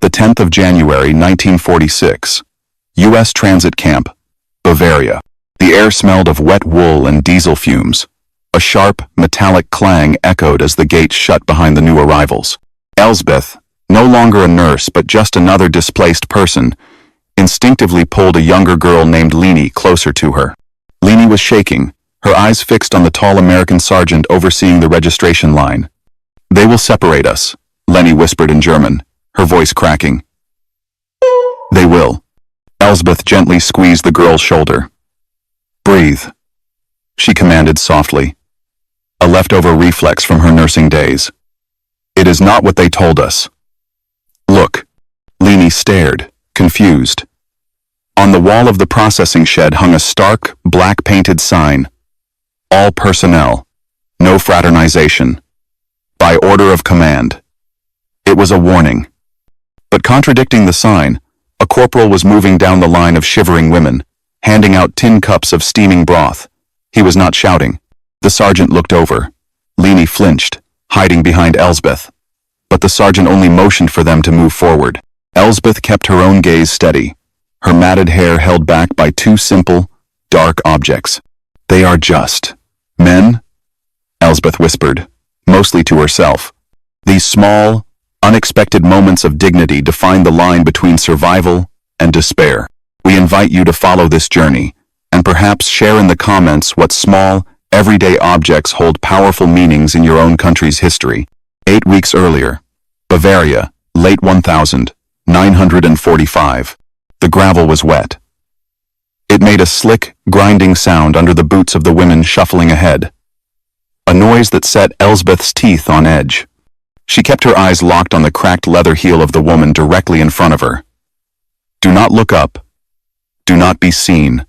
The 10th of January, 1946. U.S. Transit Camp, Bavaria. The air smelled of wet wool and diesel fumes. A sharp, metallic clang echoed as the gates shut behind the new arrivals. Elsbeth, no longer a nurse but just another displaced person, instinctively pulled a younger girl named Leni closer to her. Leni was shaking, her eyes fixed on the tall American sergeant overseeing the registration line. "They will separate us," Leni whispered in German, her voice cracking. "They will." Elsbeth gently squeezed the girl's shoulder. "Breathe," she commanded softly, a leftover reflex from her nursing days. "It is not what they told us." "Look." Leni stared, confused. On the wall of the processing shed hung a stark, black-painted sign. "All personnel. No fraternization. By order of command." It was a warning. But contradicting the sign, a corporal was moving down the line of shivering women, handing out tin cups of steaming broth. He was not shouting. The sergeant looked over. Leni flinched, hiding behind Elsbeth. But the sergeant only motioned for them to move forward. Elsbeth kept her own gaze steady, her matted hair held back by two simple, dark objects. "They are just men," Elsbeth whispered, mostly to herself. These small, unexpected moments of dignity define the line between survival and despair. We invite you to follow this journey, and perhaps share in the comments what small, everyday objects hold powerful meanings in your own country's history. 8 weeks earlier, Bavaria, late 1945. The gravel was wet. It made a slick, grinding sound under the boots of the women shuffling ahead. A noise that set Elsbeth's teeth on edge. She kept her eyes locked on the cracked leather heel of the woman directly in front of her. Do not look up. Do not be seen.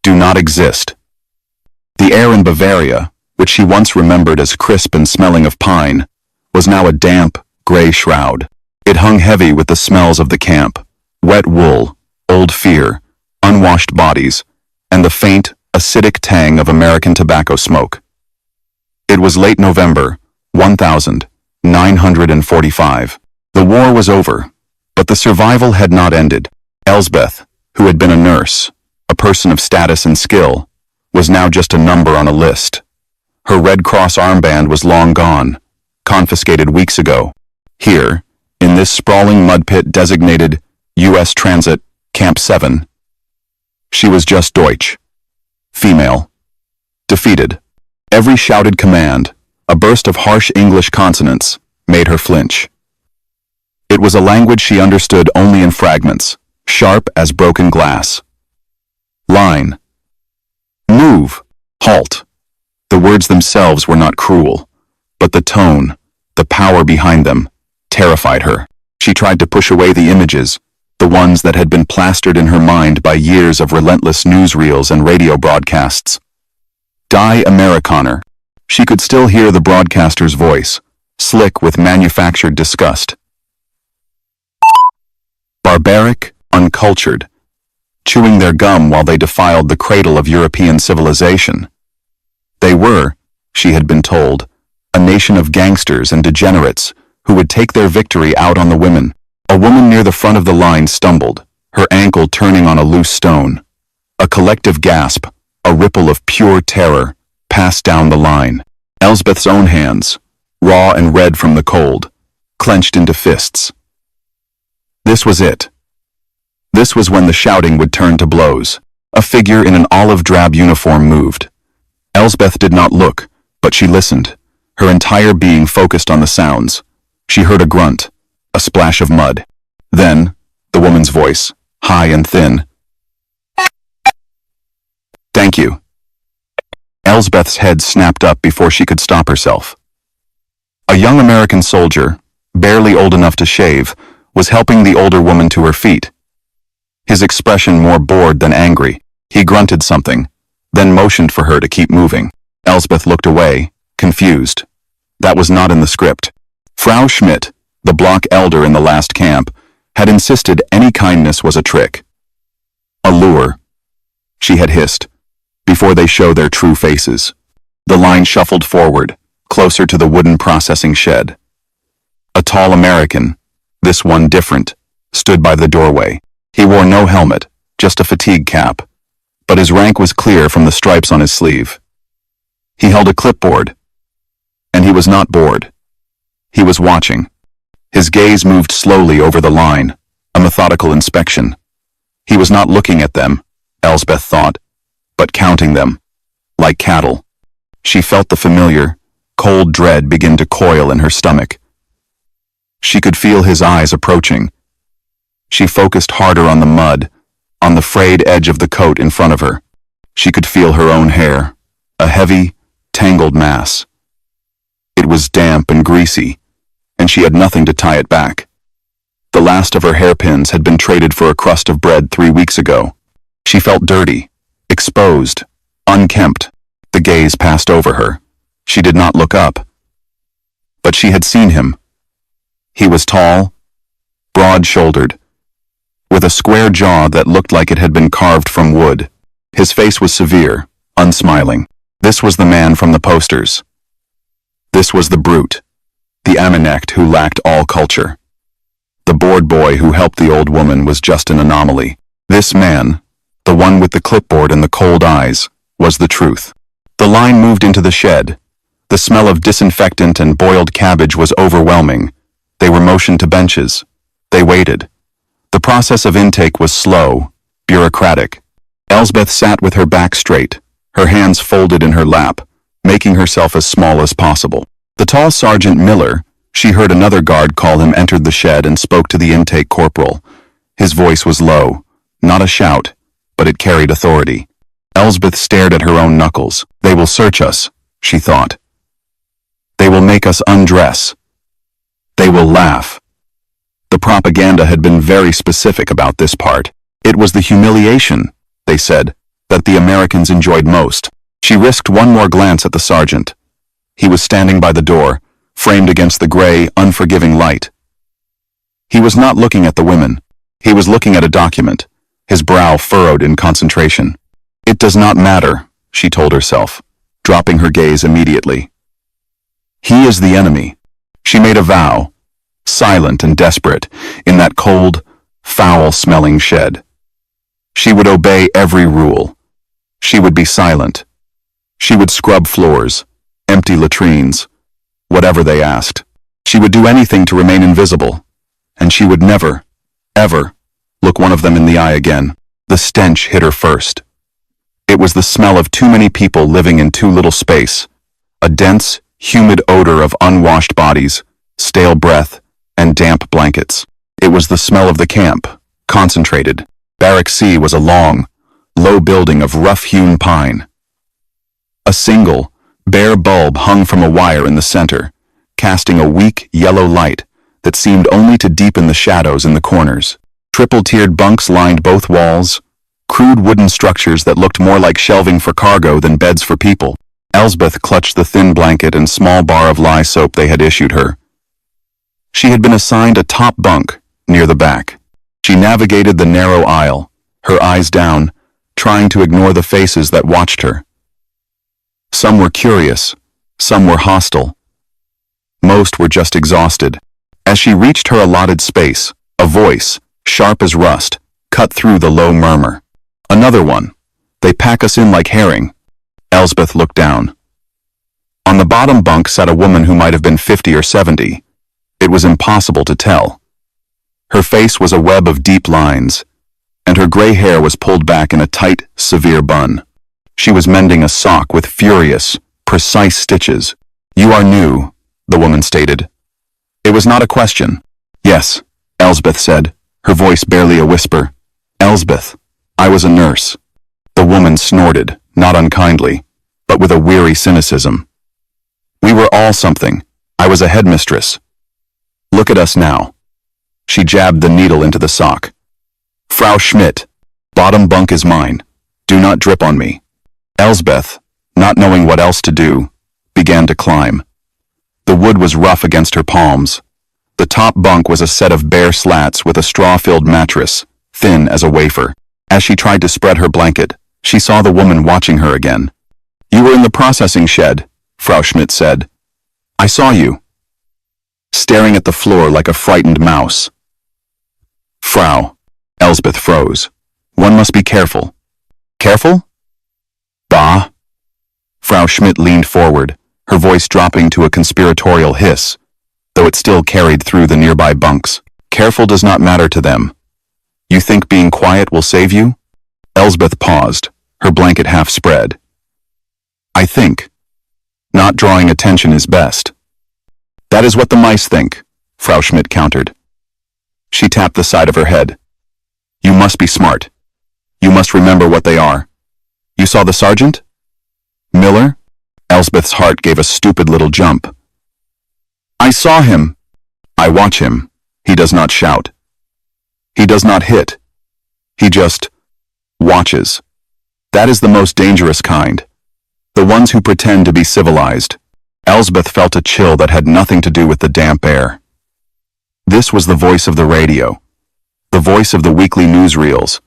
Do not exist. The air in Bavaria, which she once remembered as crisp and smelling of pine, was now a damp, gray shroud. It hung heavy with the smells of the camp: wet wool, old fear, unwashed bodies, and the faint, acidic tang of American tobacco smoke. It was late November, 1945. The war was over, but the survival had not ended. Elsbeth, who had been a nurse, a person of status and skill, was now just a number on a list. Her Red Cross armband was long gone, confiscated weeks ago. Here, in this sprawling mud pit designated U.S. Transit Camp 7, she was just Deutsch. Female. Defeated. Every shouted command, a burst of harsh English consonants, made her flinch. It was a language she understood only in fragments, sharp as broken glass. Line. Move. Halt. The words themselves were not cruel, but the tone, the power behind them, terrified her. She tried to push away the images, the ones that had been plastered in her mind by years of relentless newsreels and radio broadcasts. Die Amerikaner. She could still hear the broadcaster's voice, slick with manufactured disgust. Barbaric, uncultured, chewing their gum while they defiled the cradle of European civilization. They were, she had been told, a nation of gangsters and degenerates who would take their victory out on the women. A woman near the front of the line stumbled, her ankle turning on a loose stone. A collective gasp, a ripple of pure terror, passed down the line. Elsbeth's own hands, raw and red from the cold, clenched into fists. This was it. This was when the shouting would turn to blows. A figure in an olive-drab uniform moved. Elsbeth did not look, but she listened, her entire being focused on the sounds. She heard a grunt, a splash of mud. Then, the woman's voice, high and thin. "Thank you." Elsbeth's head snapped up before she could stop herself. A young American soldier, barely old enough to shave, was helping the older woman to her feet. His expression more bored than angry. He grunted something, then motioned for her to keep moving. Elsbeth looked away, confused. That was not in the script. Frau Schmidt, the block elder in the last camp, had insisted any kindness was a trick. A lure, she had hissed, before they show their true faces. The line shuffled forward, closer to the wooden processing shed. A tall American, This one different, stood by the doorway. He wore no helmet, just a fatigue cap, but his rank was clear from the stripes on his sleeve. He held a clipboard, and he was not bored. He was watching. His gaze moved slowly over the line, a methodical inspection. He was not looking at them, Elsbeth thought, but counting them, like cattle. She felt the familiar, cold dread begin to coil in her stomach. She could feel his eyes approaching. She focused harder on the mud, on the frayed edge of the coat in front of her. She could feel her own hair, a heavy, tangled mass. It was damp and greasy, and she had nothing to tie it back. The last of her hairpins had been traded for a crust of bread 3 weeks ago. She felt dirty, exposed, unkempt. The gaze passed over her. She did not look up. But she had seen him. He was tall, broad-shouldered, with a square jaw that looked like it had been carved from wood. His face was severe, unsmiling. This was the man from the posters. This was the brute, the Ammonect who lacked all culture. The bored boy who helped the old woman was just an anomaly. This man, the one with the clipboard and the cold eyes, was the truth. The line moved into the shed. The smell of disinfectant and boiled cabbage was overwhelming. They were motioned to benches. They waited. The process of intake was slow, bureaucratic. Elsbeth sat with her back straight, her hands folded in her lap, making herself as small as possible. The tall Sergeant Miller, she heard another guard call him, entered the shed and spoke to the intake corporal. His voice was low, not a shout, but it carried authority. Elsbeth stared at her own knuckles. They will search us, she thought. They will make us undress. They will laugh. The propaganda had been very specific about this part. It was the humiliation, they said, that the Americans enjoyed most. She risked one more glance at the sergeant. He was standing by the door, framed against the gray, unforgiving light. He was not looking at the women. He was looking at a document, his brow furrowed in concentration. It does not matter, she told herself, dropping her gaze immediately. He is the enemy. She made a vow, silent and desperate, in that cold, foul-smelling shed. She would obey every rule. She would be silent. She would scrub floors, empty latrines, whatever they asked. She would do anything to remain invisible, and she would never, ever, look one of them in the eye again. The stench hit her first. It was the smell of too many people living in too little space, a dense, humid odor of unwashed bodies, stale breath, and damp blankets. It was the smell of the camp, concentrated. Barrack C was a long, low building of rough-hewn pine. A single, bare bulb hung from a wire in the center, casting a weak, yellow light that seemed only to deepen the shadows in the corners. Triple-tiered bunks lined both walls, crude wooden structures that looked more like shelving for cargo than beds for people. Elsbeth clutched the thin blanket and small bar of lye soap they had issued her. She had been assigned a top bunk, near the back. She navigated the narrow aisle, her eyes down, trying to ignore the faces that watched her. Some were curious, some were hostile. Most were just exhausted. As she reached her allotted space, a voice, sharp as rust, cut through the low murmur. Another one. They pack us in like herring. Elsbeth looked down. On the bottom bunk sat a woman who might have been 50 or 70. It was impossible to tell. Her face was a web of deep lines, and her gray hair was pulled back in a tight, severe bun. She was mending a sock with furious, precise stitches. "You are new," the woman stated. It was not a question. "Yes," Elsbeth said, her voice barely a whisper. "Elsbeth, I was a nurse." The woman snorted, not unkindly, but with a weary cynicism. "We were all something. I was a headmistress. Look at us now." She jabbed the needle into the sock. "Frau Schmidt, bottom bunk is mine. Do not drip on me." Elsbeth, not knowing what else to do, began to climb. The wood was rough against her palms. The top bunk was a set of bare slats with a straw-filled mattress, thin as a wafer. As she tried to spread her blanket, she saw the woman watching her again. "You were in the processing shed," Frau Schmidt said. "I saw you." staring at the floor like a frightened mouse. Frau, Elsbeth froze. One must be careful. Careful? Bah. Frau Schmidt leaned forward, her voice dropping to a conspiratorial hiss, though it still carried through the nearby bunks. Careful does not matter to them. You think being quiet will save you? Elsbeth paused, her blanket half spread. I think. Not drawing attention is best. That is what the mice think, Frau Schmidt countered. She tapped the side of her head. You must be smart. You must remember what they are. You saw the sergeant? Miller? Elsbeth's heart gave a stupid little jump. I saw him. I watch him. He does not shout. He does not hit. He just watches. That is the most dangerous kind. The ones who pretend to be civilized. Elsbeth felt a chill that had nothing to do with the damp air. This was the voice of the radio. The voice of the weekly newsreels.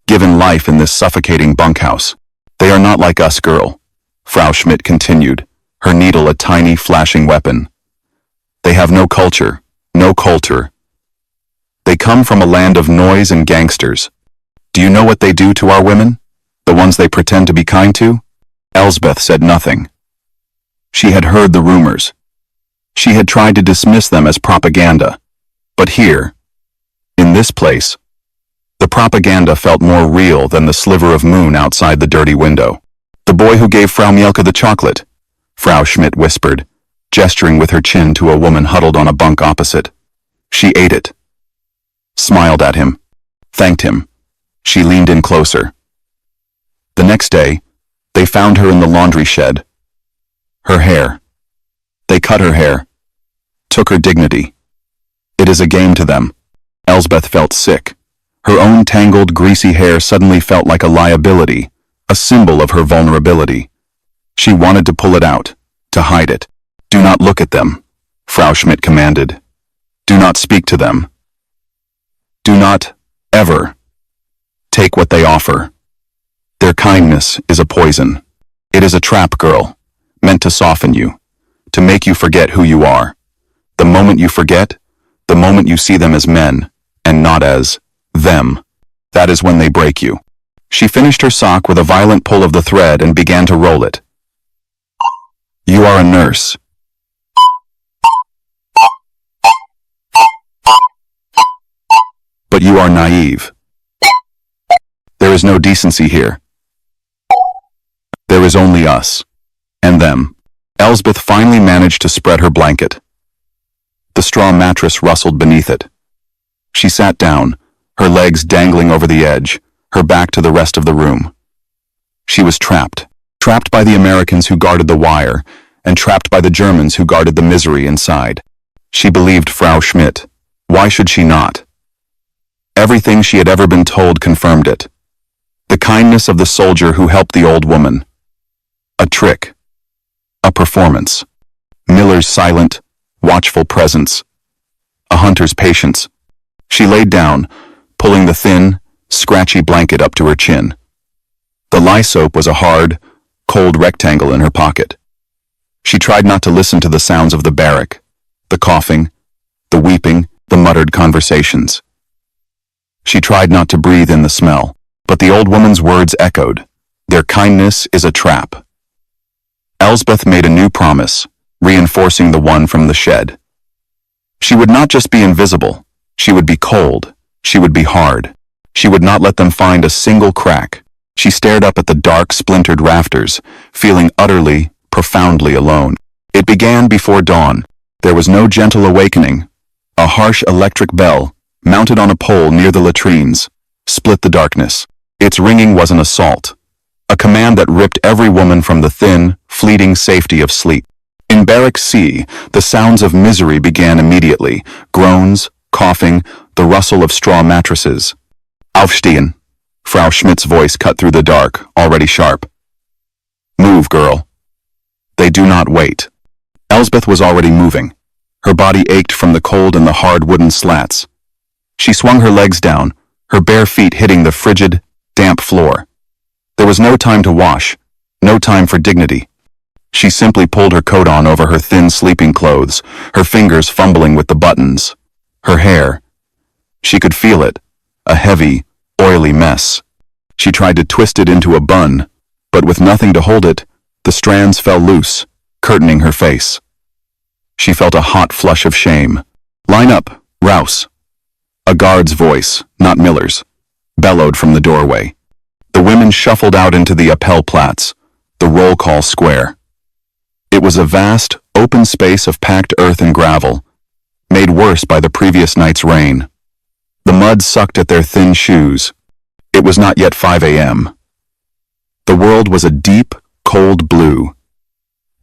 Given life in this suffocating bunkhouse. They are not like us, girl, Frau Schmidt continued, her needle a tiny flashing weapon. They have no culture, no culture. They come from a land of noise and gangsters. Do you know what they do to our women? The ones they pretend to be kind to? Elsbeth said nothing. She had heard the rumors. She had tried to dismiss them as propaganda. But here, in this place, the propaganda felt more real than the sliver of moon outside the dirty window. The boy who gave Frau Mielke the chocolate, Frau Schmidt whispered, gesturing with her chin to a woman huddled on a bunk opposite. She ate it. Smiled at him. Thanked him. She leaned in closer. The next day, they found her in the laundry shed. Her hair. They cut her hair. Took her dignity. It is a game to them. Elsbeth felt sick. Her own tangled, greasy hair suddenly felt like a liability, a symbol of her vulnerability. She wanted to pull it out, to hide it. Do not look at them, Frau Schmidt commanded. Do not speak to them. Do not, ever, take what they offer. Their kindness is a poison. It is a trap, girl, meant to soften you, to make you forget who you are. The moment you forget, the moment you see them as men, and not as them, that is when they break you. She finished her sock with a violent pull of the thread and began to roll it. You are a nurse. But you are naive. There is no decency here. There is only us. And them. Elsbeth finally managed to spread her blanket. The straw mattress rustled beneath it. She sat down, her legs dangling over the edge, her back to the rest of the room. She was trapped. Trapped by the Americans who guarded the wire, and trapped by the Germans who guarded the misery inside. She believed Frau Schmidt. Why should she not? Everything she had ever been told confirmed it. The kindness of the soldier who helped the old woman. A trick. A performance. Miller's silent, watchful presence. A hunter's patience. She laid down, pulling the thin, scratchy blanket up to her chin. The lye soap was a hard, cold rectangle in her pocket. She tried not to listen to the sounds of the barrack, the coughing, the weeping, the muttered conversations. She tried not to breathe in the smell, but the old woman's words echoed. Their kindness is a trap. Elsbeth made a new promise, reinforcing the one from the shed. She would not just be invisible. She would be cold. She would be hard. She would not let them find a single crack. She stared up at the dark, splintered rafters, feeling utterly, profoundly alone. It began before dawn. There was no gentle awakening. A harsh electric bell, mounted on a pole near the latrines, split the darkness. Its ringing was an assault, a command that ripped every woman from the thin, fleeting safety of sleep. In Barrack C, the sounds of misery began immediately, groans, coughing, the rustle of straw mattresses. Aufstehen. Frau Schmidt's voice cut through the dark, already sharp. Move, girl. They do not wait. Elsbeth was already moving. Her body ached from the cold and the hard wooden slats. She swung her legs down, her bare feet hitting the frigid, damp floor. There was no time to wash, no time for dignity. She simply pulled her coat on over her thin sleeping clothes, her fingers fumbling with the buttons. Her hair. She could feel it, a heavy, oily mess. She tried to twist it into a bun, but with nothing to hold it, the strands fell loose, curtaining her face. She felt a hot flush of shame. "Line up, Rouse." A guard's voice, not Miller's, bellowed from the doorway. The women shuffled out into the Appellplatz, the roll call square. It was a vast, open space of packed earth and gravel, made worse by the previous night's rain. The mud sucked at their thin shoes. It was not yet 5 a.m. The world was a deep, cold blue,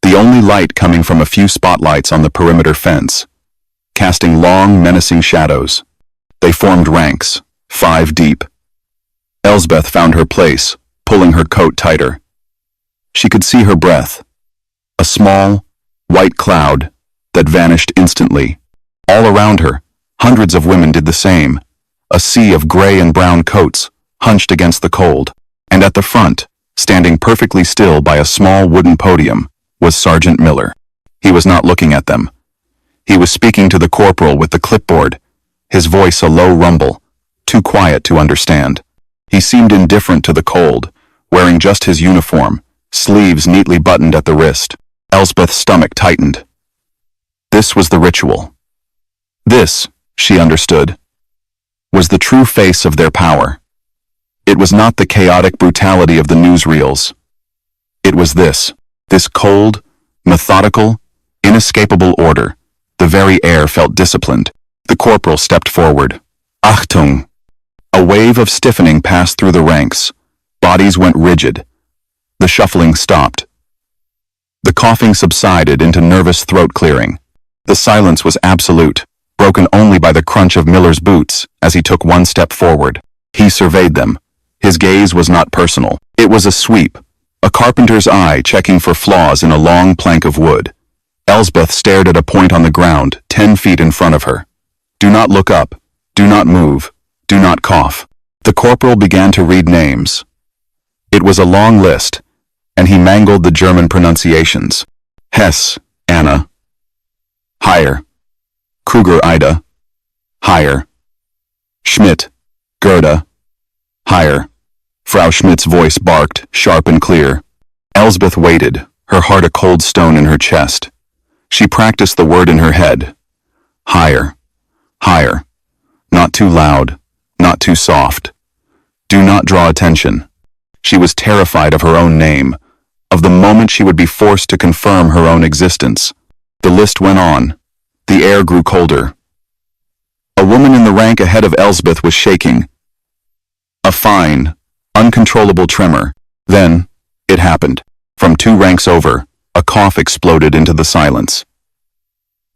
the only light coming from a few spotlights on the perimeter fence, casting long, menacing shadows. They formed ranks, 5 deep. Elsbeth found her place, pulling her coat tighter. She could see her breath, a small, white cloud that vanished instantly. All around her, hundreds of women did the same, a sea of gray and brown coats hunched against the cold, and at the front, standing perfectly still by a small wooden podium, was Sergeant Miller. He was not looking at them. He was speaking to the corporal with the clipboard, his voice a low rumble, too quiet to understand. He seemed indifferent to the cold, wearing just his uniform, sleeves neatly buttoned at the wrist. Elsbeth's stomach tightened. This was the ritual. This, she understood, was the true face of their power. It was not the chaotic brutality of the newsreels. It was this cold, methodical, inescapable order. The very air felt disciplined. The corporal stepped forward. Achtung! A wave of stiffening passed through the ranks. Bodies went rigid. The shuffling stopped. The coughing subsided into nervous throat clearing. The silence was absolute, broken only by the crunch of Miller's boots as he took one step forward. He surveyed them. His gaze was not personal. It was a sweep, a carpenter's eye checking for flaws in a long plank of wood. Elsbeth stared at a point on the ground, 10 feet in front of her. Do not look up. Do not move. Do not cough. The corporal began to read names. It was a long list, and he mangled the German pronunciations. Hess, Anna. Heyer. Kruger, Ida. Heyer. Schmidt, Gerda. Heyer. Frau Schmidt's voice barked, sharp and clear. Elsbeth waited, her heart a cold stone in her chest. She practiced the word in her head. Heyer. Heyer. Not too loud, not too soft. Do not draw attention. She was terrified of her own name, of the moment she would be forced to confirm her own existence. The list went on. The air grew colder. A woman in the rank ahead of Elsbeth was shaking. A fine, uncontrollable tremor. Then, it happened. From 2 ranks over, a cough exploded into the silence.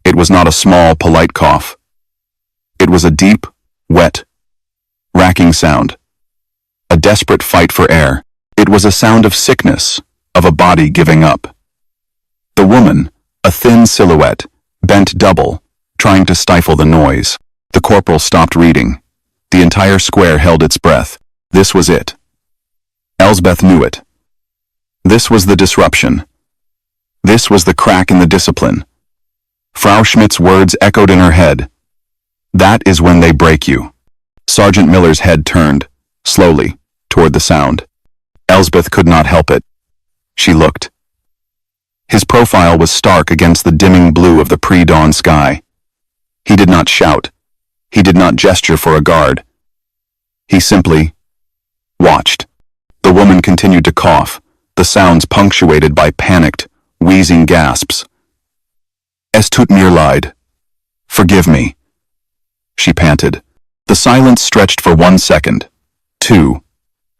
It was not a small, polite cough. It was a deep, wet, racking sound. A desperate fight for air. It was a sound of sickness, of a body giving up. The woman, a thin silhouette, bent double, trying to stifle the noise. The corporal stopped reading. The entire square held its breath. This was it. Elsbeth knew it. This was the disruption. This was the crack in the discipline. Frau Schmidt's words echoed in her head. That is when they break you. Sergeant Miller's head turned, slowly, toward the sound. Elsbeth could not help it. She looked. His profile was stark against the dimming blue of the pre-dawn sky. He did not shout. He did not gesture for a guard. He simply watched. The woman continued to cough, the sounds punctuated by panicked, wheezing gasps. Es tut mir leid. Forgive me. She panted. The silence stretched for 1 second, 2,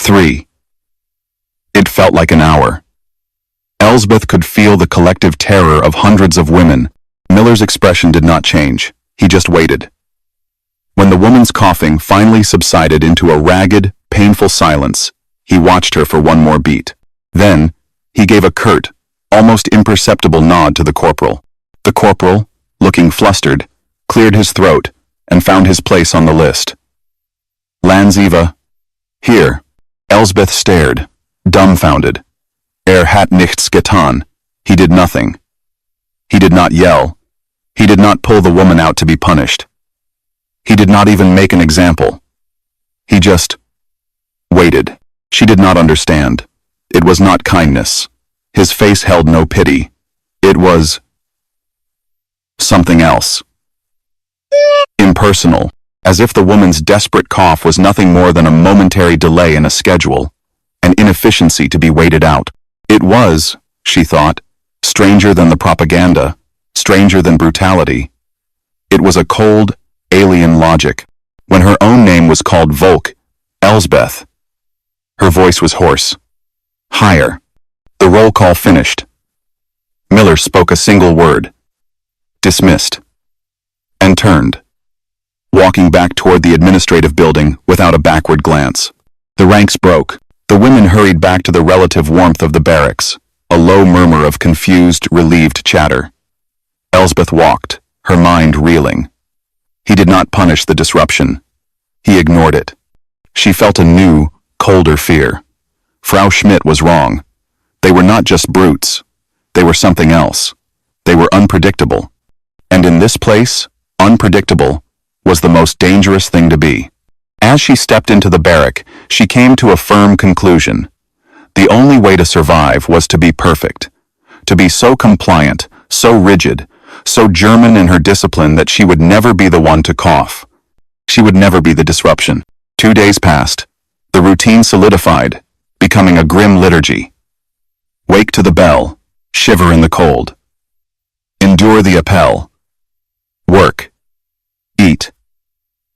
3. It felt like an hour. Elsbeth could feel the collective terror of hundreds of women. Miller's expression did not change. He just waited. When the woman's coughing finally subsided into a ragged, painful silence, he watched her for 1 more beat. Then, he gave a curt, almost imperceptible nod to the corporal. The corporal, looking flustered, cleared his throat and found his place on the list. Landsiva. Here. Elsbeth stared, dumbfounded. Hat nichts getan. He did nothing. He did not yell. He did not pull the woman out to be punished. He did not even make an example. He just waited. She did not understand. It was not kindness. His face held no pity. It was something else. Impersonal, as if the woman's desperate cough was nothing more than a momentary delay in a schedule, an inefficiency to be waited out. It was, she thought, stranger than the propaganda, stranger than brutality. It was a cold, alien logic. When her own name was called Volk, Elsbeth, her voice was hoarse. Higher. The roll call finished. Miller spoke a single word. Dismissed. And turned, walking back toward the administrative building without a backward glance. The ranks broke. The women hurried back to the relative warmth of the barracks, a low murmur of confused, relieved chatter. Elsbeth walked, her mind reeling. He did not punish the disruption. He ignored it. She felt a new, colder fear. Frau Schmidt was wrong. They were not just brutes. They were something else. They were unpredictable. And in this place, unpredictable was the most dangerous thing to be. As she stepped into the barrack, she came to a firm conclusion. The only way to survive was to be perfect, to be so compliant, so rigid, so German in her discipline that she would never be the one to cough. She would never be the disruption. 2 days passed. The routine solidified, becoming a grim liturgy. Wake to the bell, shiver in the cold. Endure the appel. Work. Eat.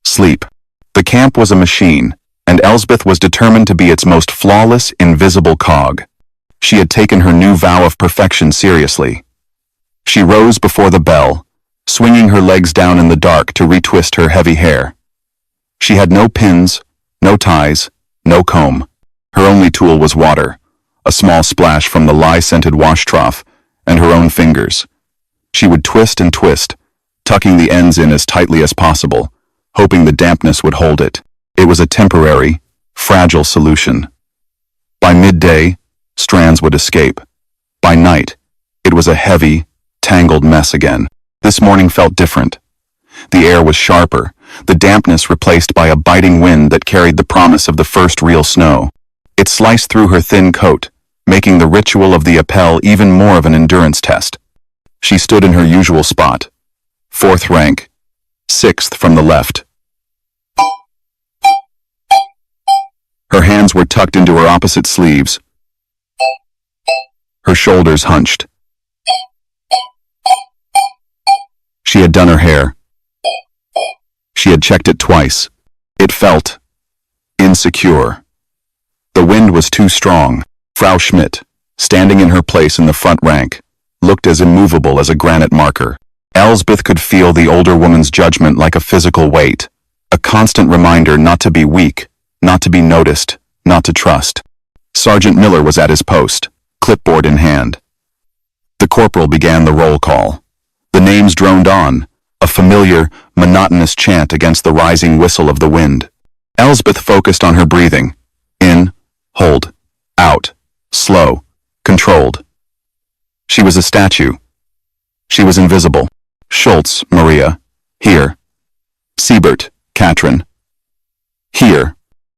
Sleep. The camp was a machine, and Elsbeth was determined to be its most flawless, invisible cog. She had taken her new vow of perfection seriously. She rose before the bell, swinging her legs down in the dark to retwist her heavy hair. She had no pins, no ties, no comb. Her only tool was water, a small splash from the lye-scented wash trough, and her own fingers. She would twist and twist, tucking the ends in as tightly as possible, hoping the dampness would hold it. It was a temporary, fragile solution. By midday, strands would escape. By night, it was a heavy, tangled mess again. This morning felt different. The air was sharper, the dampness replaced by a biting wind that carried the promise of the first real snow. It sliced through her thin coat, making the ritual of the appel even more of an endurance test. She stood in her usual spot, 4th rank, 6th from the left. Her hands were tucked into her opposite sleeves, her shoulders hunched. She had done her hair. She had checked it twice. It felt insecure. The wind was too strong. Frau Schmidt, standing in her place in the front rank, looked as immovable as a granite marker. Elsbeth could feel the older woman's judgment like a physical weight, a constant reminder not to be weak, not to be noticed, not to trust. Sergeant Miller was at his post, clipboard in hand. The corporal began the roll call. The names droned on, a familiar, monotonous chant against the rising whistle of the wind. Elsbeth focused on her breathing. In, hold, out, slow, controlled. She was a statue. She was invisible. Schultz, Maria. Here. Siebert, Katrin. Here.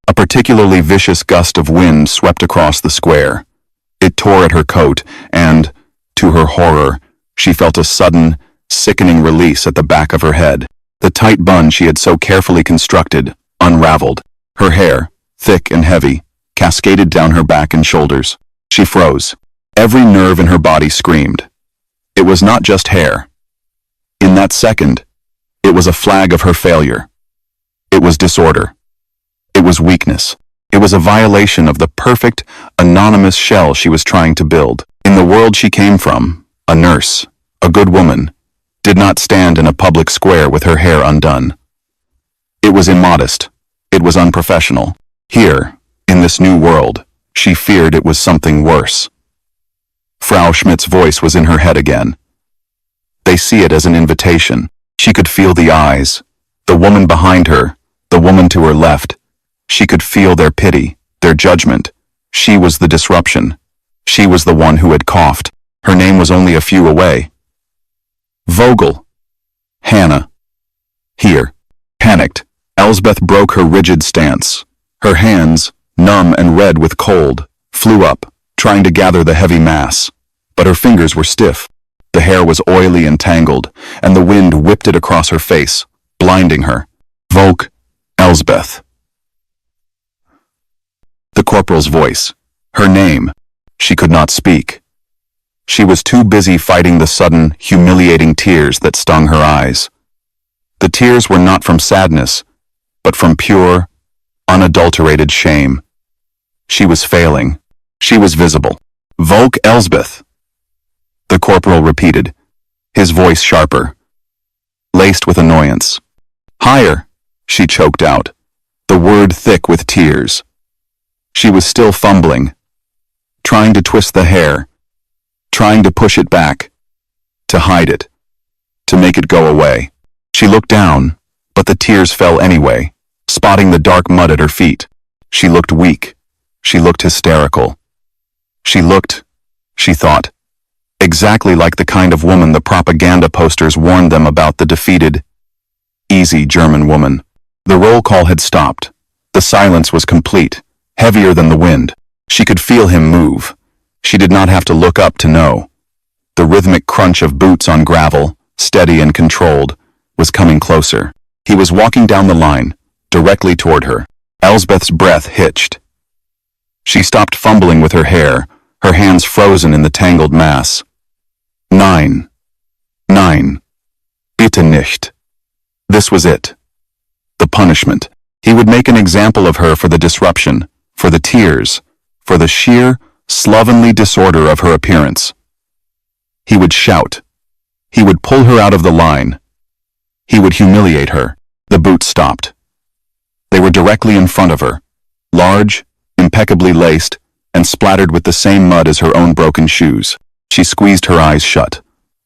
A particularly vicious gust of wind swept across the square. It tore at her coat, and, to her horror, she felt a sudden, sickening release at the back of her head. The tight bun she had so carefully constructed unraveled. Her hair, thick and heavy, cascaded down her back and shoulders. She froze. Every nerve in her body screamed. It was not just hair. In that second, it was a flag of her failure. It was disorder. It was weakness. It was a violation of the perfect, anonymous shell she was trying to build. In the world she came from, a nurse, a good woman, did not stand in a public square with her hair undone. It was immodest. It was unprofessional. Here, in this new world, she feared it was something worse. Frau Schmidt's voice was in her head again. They see it as an invitation. She could feel the eyes, the woman behind her, the woman to her left. She could feel their pity, their judgment. She was the disruption. She was the one who had coughed. Her name was only a few away. Vogel. Hannah. Here. Panicked, Elsbeth broke her rigid stance. Her hands, numb and red with cold, flew up, trying to gather the heavy mass. But her fingers were stiff. The hair was oily and tangled, and the wind whipped it across her face, blinding her. Volk, Elsbeth. The corporal's voice. Her name. She could not speak. She was too busy fighting the sudden, humiliating tears that stung her eyes. The tears were not from sadness, but from pure, unadulterated shame. She was failing. She was visible. Volk Elsbeth. The corporal repeated, his voice sharper, laced with annoyance. Higher, she choked out, the word thick with tears. She was still fumbling, trying to twist the hair, trying to push it back, to hide it, to make it go away. She looked down, but the tears fell anyway, spotting the dark mud at her feet. She looked weak. She looked hysterical. She looked, she thought, exactly like the kind of woman the propaganda posters warned them about, the defeated, easy German woman. The roll call had stopped. The silence was complete, heavier than the wind. She could feel him move. She did not have to look up to know. The rhythmic crunch of boots on gravel, steady and controlled, was coming closer. He was walking down the line, directly toward her. Elsbeth's breath hitched. She stopped fumbling with her hair, her hands frozen in the tangled mass. Nein. Nein. Bitte nicht. This was it. The punishment. He would make an example of her for the disruption, for the tears, for the sheer, slovenly disorder of her appearance. He would shout. He would pull her out of the line. He would humiliate her. The boots stopped. They were directly in front of her, large, impeccably laced, and splattered with the same mud as her own broken shoes. She squeezed her eyes shut,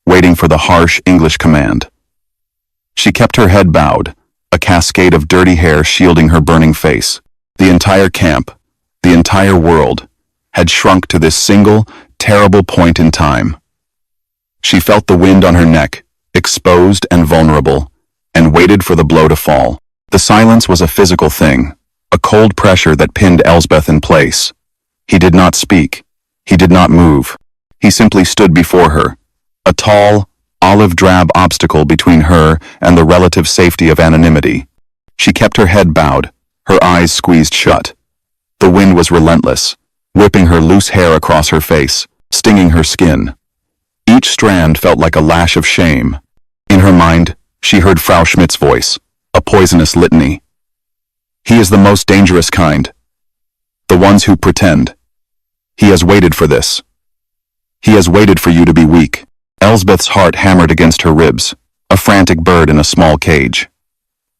waiting for the harsh English command. She kept her head bowed, a cascade of dirty hair shielding her burning face. The entire camp, the entire world, had shrunk to this single, terrible point in time. She felt the wind on her neck, exposed and vulnerable, and waited for the blow to fall. The silence was a physical thing, a cold pressure that pinned Elsbeth in place. He did not speak. He did not move. He simply stood before her, a tall, olive-drab obstacle between her and the relative safety of anonymity. She kept her head bowed, her eyes squeezed shut. The wind was relentless, whipping her loose hair across her face, stinging her skin. Each strand felt like a lash of shame. In her mind, she heard Frau Schmidt's voice, a poisonous litany. He is the most dangerous kind. The ones who pretend. He has waited for this. He has waited for you to be weak. Elsbeth's heart hammered against her ribs, a frantic bird in a small cage.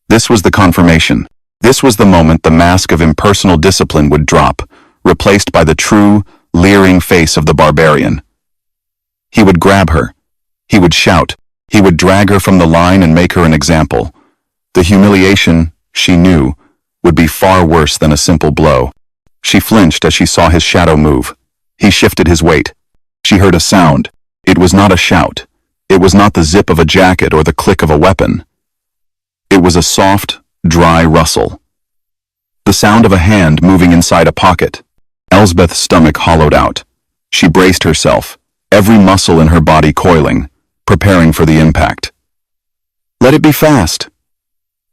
This was the confirmation. This was the moment the mask of impersonal discipline would drop, replaced by the true, leering face of the barbarian. He would grab her. He would shout. He would drag her from the line and make her an example. The humiliation, she knew, would be far worse than a simple blow. She flinched as she saw his shadow move. He shifted his weight. She heard a sound. It was not a shout. It was not the zip of a jacket or the click of a weapon. It was a soft, dry rustle. The sound of a hand moving inside a pocket. Elsbeth's stomach hollowed out. She braced herself, every muscle in her body coiling, preparing for the impact. Let it be fast.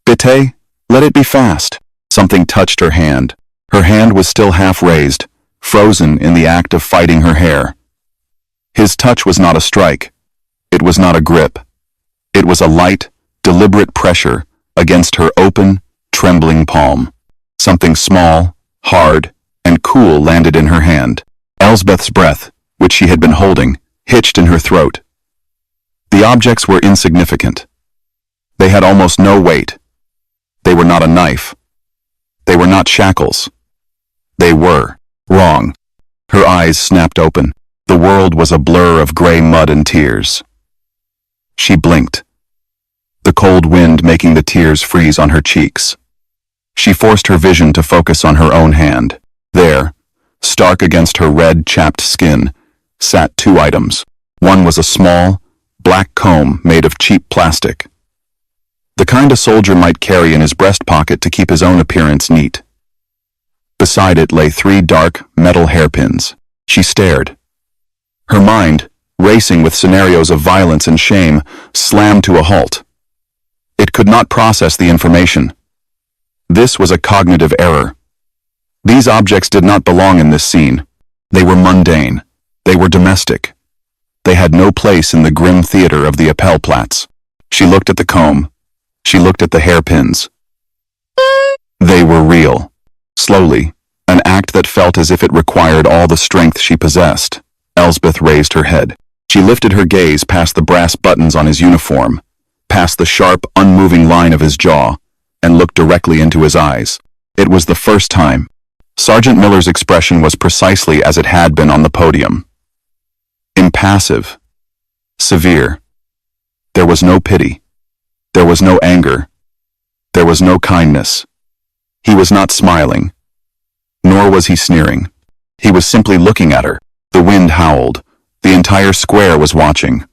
Bitte, let it be fast. Something touched her hand. Her hand was still half raised, frozen in the act of fighting her hair. His touch was not a strike. It was not a grip. It was a light, deliberate pressure against her open, trembling palm. Something small, hard, and cool landed in her hand. Elsbeth's breath, which she had been holding, hitched in her throat. The objects were insignificant. They had almost no weight. They were not a knife. They were not shackles. They were wrong. Her eyes snapped open. The world was a blur of gray mud and tears. She blinked, the cold wind making the tears freeze on her cheeks. She forced her vision to focus on her own hand. There, stark against her red, chapped skin, sat two items. One was a small, black comb made of cheap plastic. The kind a soldier might carry in his breast pocket to keep his own appearance neat. Beside it lay 3 dark, metal hairpins. She stared. Her mind, racing with scenarios of violence and shame, slammed to a halt. It could not process the information. This was a cognitive error. These objects did not belong in this scene. They were mundane. They were domestic. They had no place in the grim theater of the Appellplatz. She looked at the comb. She looked at the hairpins. They were real. Slowly, an act that felt as if it required all the strength she possessed, Elsbeth raised her head. She lifted her gaze past the brass buttons on his uniform, past the sharp, unmoving line of his jaw, and looked directly into his eyes. It was the first time. Sergeant Miller's expression was precisely as it had been on the podium. Impassive. Severe. There was no pity. There was no anger. There was no kindness. He was not smiling. Nor was he sneering. He was simply looking at her. The wind howled. The entire square was watching.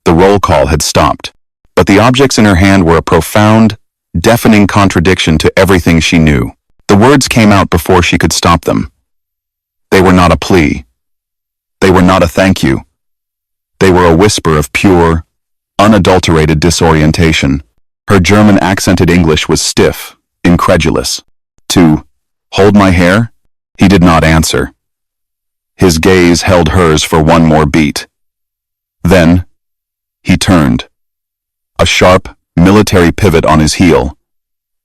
The roll call had stopped. But the objects in her hand were a profound, deafening contradiction to everything she knew. The words came out before she could stop them. They were not a plea. They were not a thank you. They were a whisper of pure, unadulterated disorientation. Her German-accented English was stiff, incredulous. To hold my hair? He did not answer. His gaze held hers for one more beat. Then, he turned, a sharp, military pivot on his heel,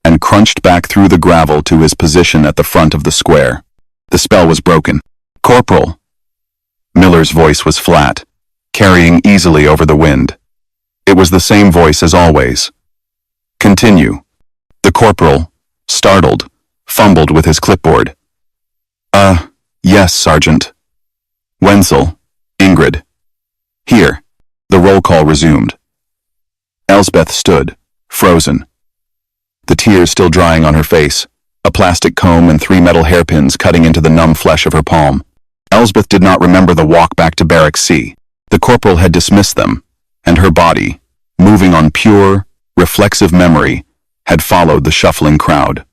and crunched back through the gravel to his position at the front of the square. The spell was broken. "Corporal." Miller's voice was flat, carrying easily over the wind. It was the same voice as always. "Continue." The corporal, startled, fumbled with his clipboard. Yes, Sergeant." "Wenzel, Ingrid." "Here." The roll call resumed. Elsbeth stood, frozen. The tears still drying on her face, a plastic comb and 3 metal hairpins cutting into the numb flesh of her palm. Elsbeth did not remember the walk back to Barrack C. The corporal had dismissed them, and her body, moving on pure, reflexive memory, had followed the shuffling crowd.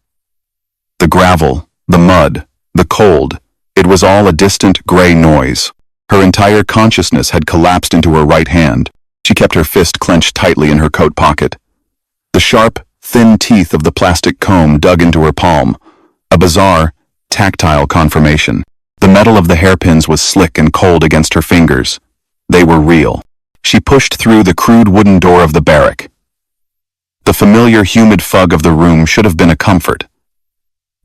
The gravel, the mud, the cold, it was all a distant gray noise. Her entire consciousness had collapsed into her right hand. She kept her fist clenched tightly in her coat pocket. The sharp, thin teeth of the plastic comb dug into her palm, a bizarre, tactile confirmation. The metal of the hairpins was slick and cold against her fingers. They were real. She pushed through the crude wooden door of the barrack. The familiar humid fug of the room should have been a comfort.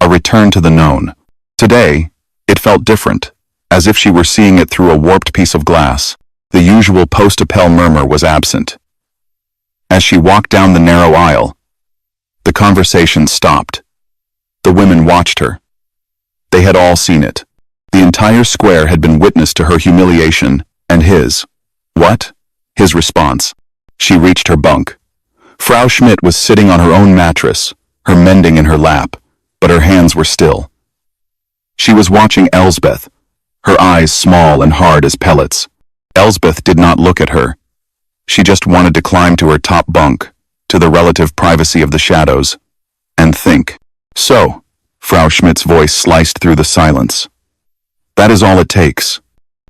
A return to the known. Today, it felt different, as if she were seeing it through a warped piece of glass. The usual post-Appell murmur was absent. As she walked down the narrow aisle, the conversation stopped. The women watched her. They had all seen it. The entire square had been witness to her humiliation, and his. What? His response. She reached her bunk. Frau Schmidt was sitting on her own mattress, her mending in her lap, but her hands were still. She was watching Elsbeth, her eyes small and hard as pellets. Elsbeth did not look at her. She just wanted to climb to her top bunk, to the relative privacy of the shadows, and think. "So," Frau Schmidt's voice sliced through the silence. "That is all it takes."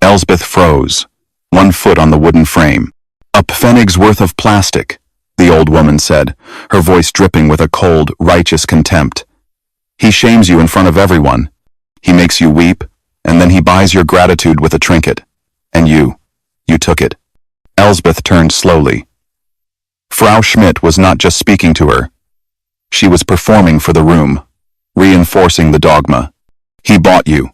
Elsbeth froze, one foot on the wooden frame. "A pfennig's worth of plastic," the old woman said, her voice dripping with a cold, righteous contempt. "He shames you in front of everyone. He makes you weep, and then he buys your gratitude with a trinket. And you took it." Elsbeth turned slowly. Frau Schmidt was not just speaking to her. She was performing for the room, reinforcing the dogma. "He bought you,"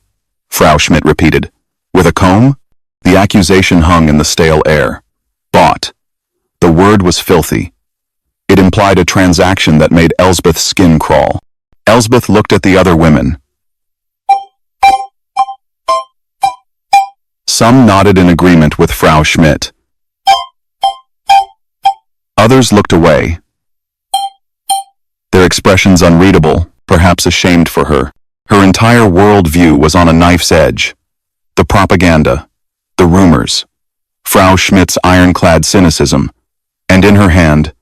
Frau Schmidt repeated. "With a comb?" The accusation hung in the stale air. Bought. The word was filthy. It implied a transaction that made Elsbeth's skin crawl. Elsbeth looked at the other women. Some nodded in agreement with Frau Schmidt. Others looked away, their expressions unreadable, perhaps ashamed for her. Her entire world view was on a knife's edge. The propaganda, the rumors, Frau Schmidt's ironclad cynicism, and in her hand,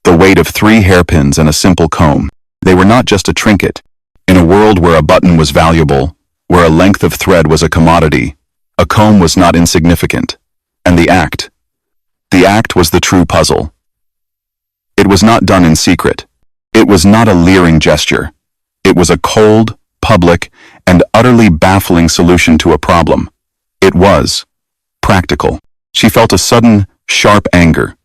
the weight of 3 hairpins and a simple comb. They were not just a trinket. In a world where a button was valuable, where a length of thread was a commodity, a comb was not insignificant. And the act was the true puzzle. It was not done in secret. It was not a leering gesture. It was a cold, public, and utterly baffling solution to a problem. It was practical. She felt a sudden, sharp anger.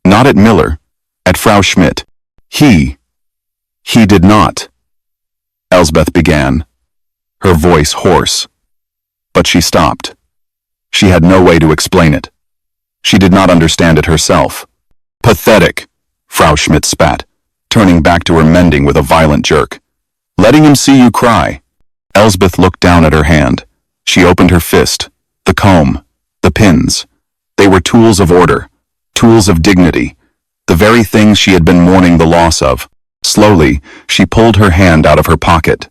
Not at Miller, at Frau Schmidt. He did not. Elsbeth began, her voice hoarse. But she stopped. She had no way to explain it. She did not understand it herself. Pathetic, Frau Schmidt spat, turning back to her mending with a violent jerk. Letting him see you cry. Elsbeth looked down at her hand. She opened her fist. The comb, the pins. They were tools of order, tools of dignity, the very things she had been mourning the loss of. Slowly, she pulled her hand out of her pocket.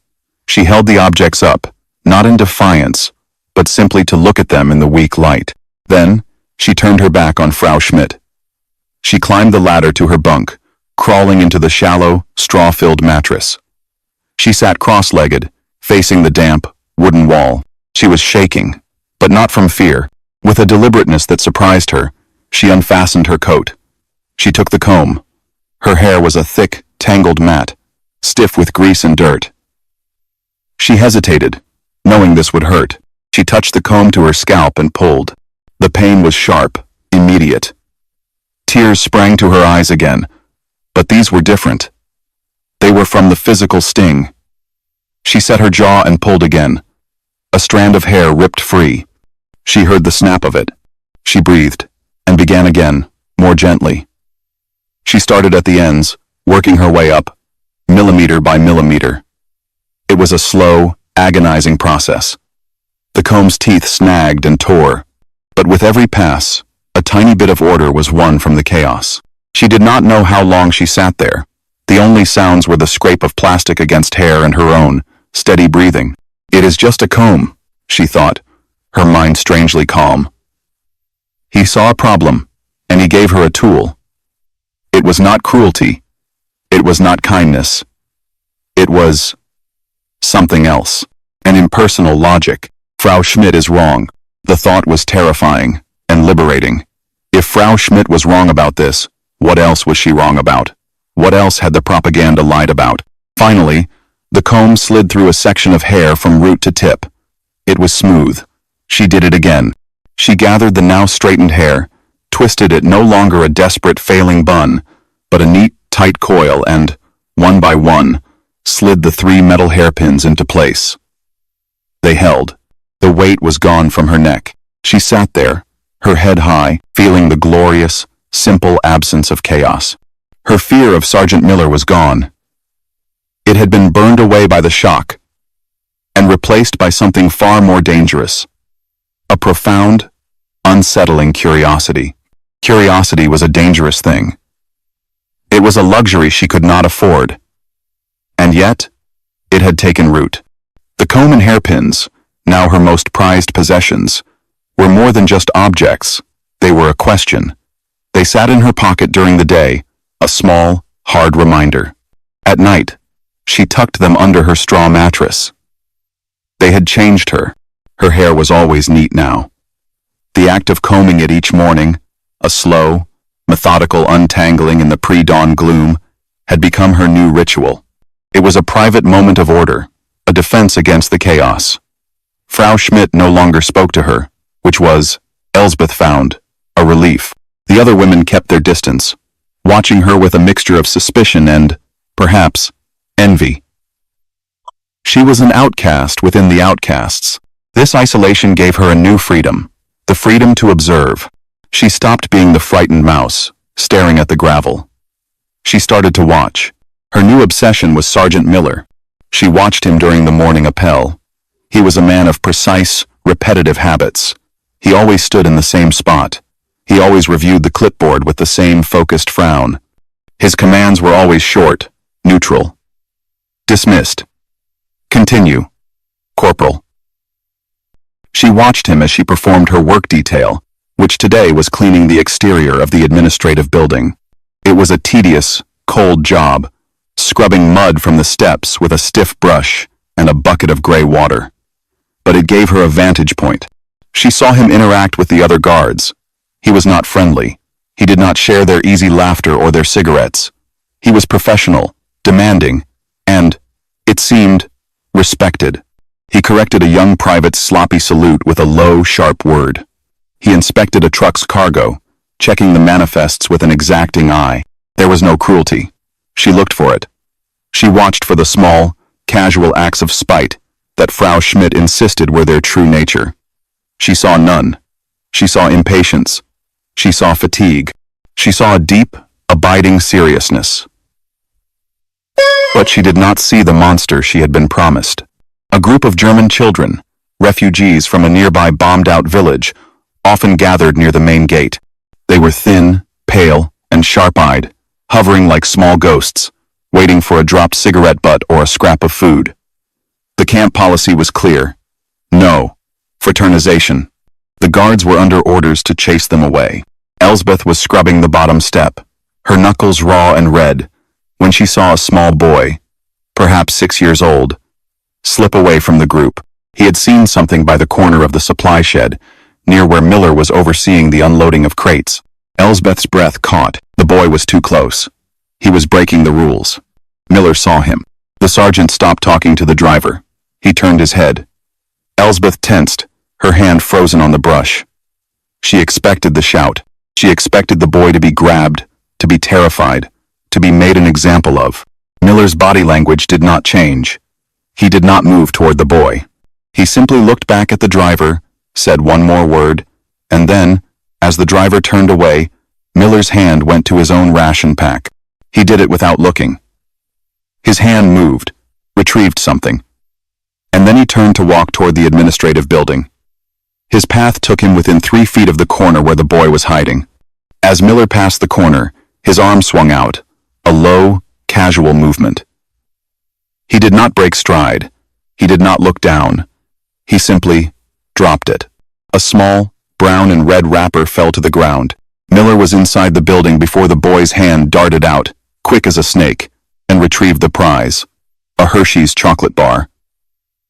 She held the objects up, not in defiance, but simply to look at them in the weak light. Then, she turned her back on Frau Schmidt. She climbed the ladder to her bunk, crawling into the shallow, straw-filled mattress. She sat cross-legged, facing the damp, wooden wall. She was shaking, but not from fear. With a deliberateness that surprised her, she unfastened her coat. She took the comb. Her hair was a thick, tangled mat, stiff with grease and dirt. She hesitated, knowing this would hurt. She touched the comb to her scalp and pulled. The pain was sharp, immediate. Tears sprang to her eyes again, but these were different. They were from the physical sting. She set her jaw and pulled again. A strand of hair ripped free. She heard the snap of it. She breathed, and began again, more gently. She started at the ends, working her way up, millimeter by millimeter. It was a slow, agonizing process. The comb's teeth snagged and tore, but with every pass, a tiny bit of order was won from the chaos. She did not know how long she sat there. The only sounds were the scrape of plastic against hair and her own, steady breathing. It is just a comb, she thought, her mind strangely calm. He saw a problem, and he gave her a tool. It was not cruelty. It was not kindness. It was something else. An impersonal logic. Frau Schmidt is wrong. The thought was terrifying and liberating. If Frau Schmidt was wrong about this, what else was she wrong about? What else had the propaganda lied about? Finally, the comb slid through a section of hair from root to tip. It was smooth. She did it again. She gathered the now straightened hair, twisted it no longer a desperate failing bun, but a neat, tight coil and, one by one, slid the 3 metal hairpins into place. They held. The weight was gone from her neck. She sat there, her head high, feeling the glorious, simple absence of chaos. Her fear of Sergeant Miller was gone. It had been burned away by the shock, and replaced by something far more dangerous. A profound, unsettling curiosity. Curiosity was a dangerous thing. It was a luxury she could not afford. And yet, it had taken root. The comb and hairpins, now her most prized possessions, were more than just objects. They were a question. They sat in her pocket during the day, a small, hard reminder. At night, she tucked them under her straw mattress. They had changed her. Her hair was always neat now. The act of combing it each morning, a slow, methodical untangling in the pre-dawn gloom, had become her new ritual. It was a private moment of order, a defense against the chaos. Frau Schmidt no longer spoke to her, which was, Elsbeth found, a relief. The other women kept their distance, watching her with a mixture of suspicion and, perhaps, envy. She was an outcast within the outcasts. This isolation gave her a new freedom, the freedom to observe. She stopped being the frightened mouse, staring at the gravel. She started to watch. Her new obsession was Sergeant Miller. She watched him during the morning appel. He was a man of precise, repetitive habits. He always stood in the same spot. He always reviewed the clipboard with the same focused frown. His commands were always short, neutral. Dismissed. Continue. Corporal. She watched him as she performed her work detail, which today was cleaning the exterior of the administrative building. It was a tedious, cold job, scrubbing mud from the steps with a stiff brush and a bucket of gray water. But it gave her a vantage point. She saw him interact with the other guards. He was not friendly. He did not share their easy laughter or their cigarettes. He was professional, demanding, and, it seemed, respected. He corrected a young private's sloppy salute with a low, sharp word. He inspected a truck's cargo, checking the manifests with an exacting eye. There was no cruelty. She looked for it. She watched for the small, casual acts of spite that Frau Schmidt insisted were their true nature. She saw none. She saw impatience. She saw fatigue. She saw a deep, abiding seriousness. But she did not see the monster she had been promised. A group of German children, refugees from a nearby bombed-out village, often gathered near the main gate. They were thin, pale, and sharp-eyed, hovering like small ghosts, waiting for a dropped cigarette butt or a scrap of food. The camp policy was clear. No fraternization. The guards were under orders to chase them away. Elsbeth was scrubbing the bottom step, her knuckles raw and red, when she saw a small boy, perhaps 6 years old, slip away from the group. He had seen something by the corner of the supply shed, near where Miller was overseeing the unloading of crates. Elsbeth's breath caught. The boy was too close. He was breaking the rules. Miller saw him. The sergeant stopped talking to the driver. He turned his head. Elsbeth tensed, her hand frozen on the brush. She expected the shout. She expected the boy to be grabbed, to be terrified, to be made an example of. Miller's body language did not change. He did not move toward the boy. He simply looked back at the driver, said one more word, and then, as the driver turned away, Miller's hand went to his own ration pack. He did it without looking. His hand moved, retrieved something, and then he turned to walk toward the administrative building. His path took him within 3 feet of the corner where the boy was hiding. As Miller passed the corner, his arm swung out, a low, casual movement. He did not break stride. He did not look down. He simply dropped it. A small, brown and red wrapper fell to the ground. Miller was inside the building before the boy's hand darted out, quick as a snake, and retrieved the prize, a Hershey's chocolate bar.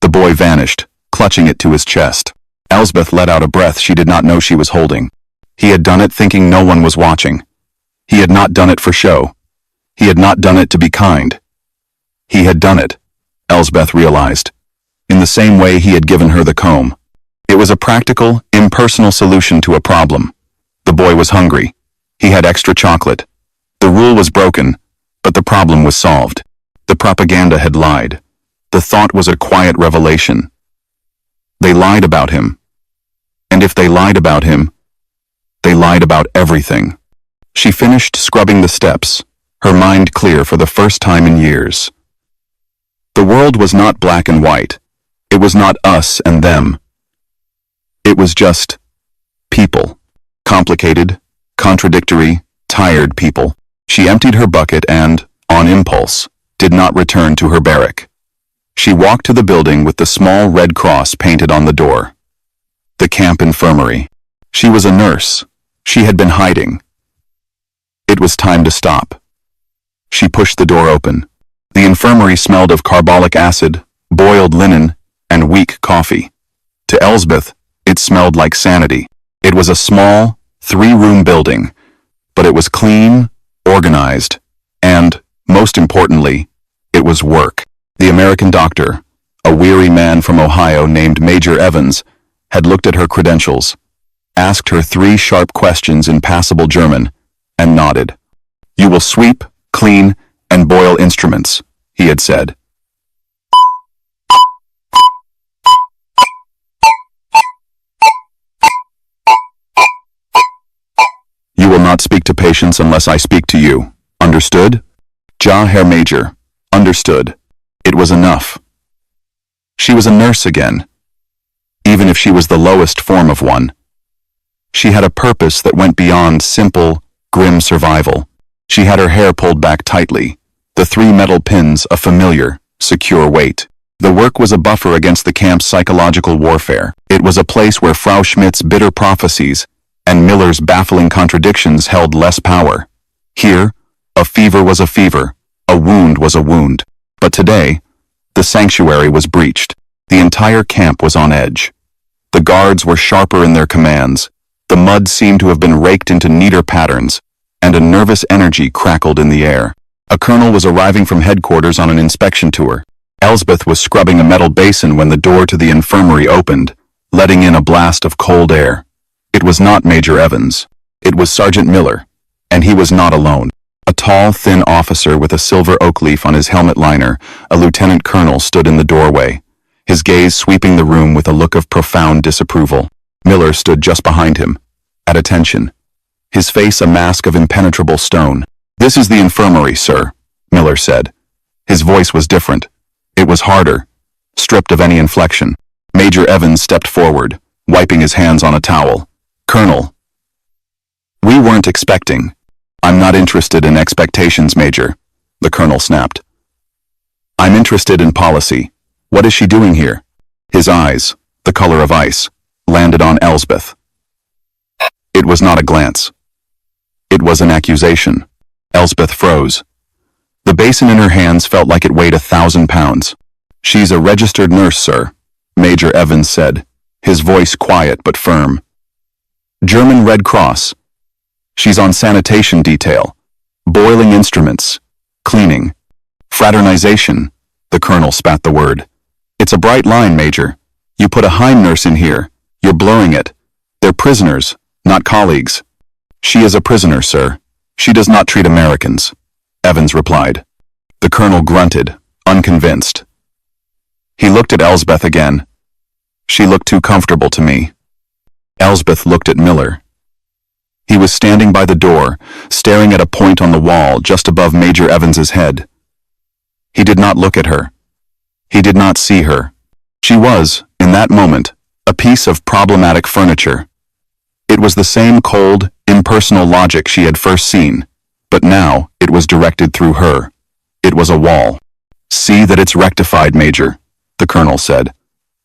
The boy vanished, clutching it to his chest. Elsbeth let out a breath she did not know she was holding. He had done it thinking no one was watching. He had not done it for show. He had not done it to be kind. He had done it, Elsbeth realized, in the same way he had given her the comb. It was a practical, impersonal solution to a problem. The boy was hungry. He had extra chocolate. The rule was broken, but the problem was solved. The propaganda had lied. The thought was a quiet revelation. They lied about him. And if they lied about him, they lied about everything. She finished scrubbing the steps, her mind clear for the first time in years. The world was not black and white. It was not us and them. It was just people. Complicated, contradictory, tired people. She emptied her bucket and, on impulse, did not return to her barrack. She walked to the building with the small red cross painted on the door. The camp infirmary. She was a nurse. She had been hiding. It was time to stop. She pushed the door open. The infirmary smelled of carbolic acid, boiled linen, and weak coffee. To Elsbeth, it smelled like sanity. It was a small, 3-room building, but it was clean, organized, and, most importantly, it was work. The American doctor, a weary man from Ohio named Major Evans, had looked at her credentials, asked her 3 sharp questions in passable German, and nodded. "You will sweep, clean, and boil instruments," he had said. "You will not speak to patients unless I speak to you. Understood?" Ja, Herr Major. Understood. It was enough. She was a nurse again, even if she was the lowest form of one. She had a purpose that went beyond simple, grim survival. She had her hair pulled back tightly, the 3 metal pins a familiar, secure weight. The work was a buffer against the camp's psychological warfare. It was a place where Frau Schmidt's bitter prophecies, and Miller's baffling contradictions held less power. Here, a fever was a fever, a wound was a wound. But today, the sanctuary was breached. The entire camp was on edge. The guards were sharper in their commands. The mud seemed to have been raked into neater patterns, and a nervous energy crackled in the air. A colonel was arriving from headquarters on an inspection tour. Elsbeth was scrubbing a metal basin when the door to the infirmary opened, letting in a blast of cold air. It was not Major Evans. It was Sergeant Miller, and he was not alone. A tall, thin officer with a silver oak leaf on his helmet liner, a lieutenant colonel, stood in the doorway, his gaze sweeping the room with a look of profound disapproval. Miller stood just behind him, at attention, his face a mask of impenetrable stone. "This is the infirmary, sir," Miller said. His voice was different. It was harder, stripped of any inflection. Major Evans stepped forward, wiping his hands on a towel. "Colonel, we weren't expecting." "I'm not interested in expectations, Major," the colonel snapped. "I'm interested in policy. What is she doing here?" His eyes, the color of ice, landed on Elsbeth. It was not a glance. It was an accusation. Elsbeth froze. The basin in her hands felt like it weighed 1,000 pounds. "She's a registered nurse, sir," Major Evans said, his voice quiet but firm. "German Red Cross. She's on sanitation detail, boiling instruments, cleaning. Fraternization," the colonel spat the word. "It's a bright line, Major. You put a Heim nurse in here, you're blurring it. They're prisoners, not colleagues." "She is a prisoner, sir. She does not treat Americans," Evans replied. The colonel grunted, unconvinced. He looked at Elsbeth again. "She looked too comfortable to me." Elsbeth looked at Miller. He was standing by the door, staring at a point on the wall just above Major Evans's head. He did not look at her. He did not see her. She was, in that moment, a piece of problematic furniture. It was the same cold, impersonal logic she had first seen, but now it was directed through her. It was a wall. "See that it's rectified, Major," the colonel said.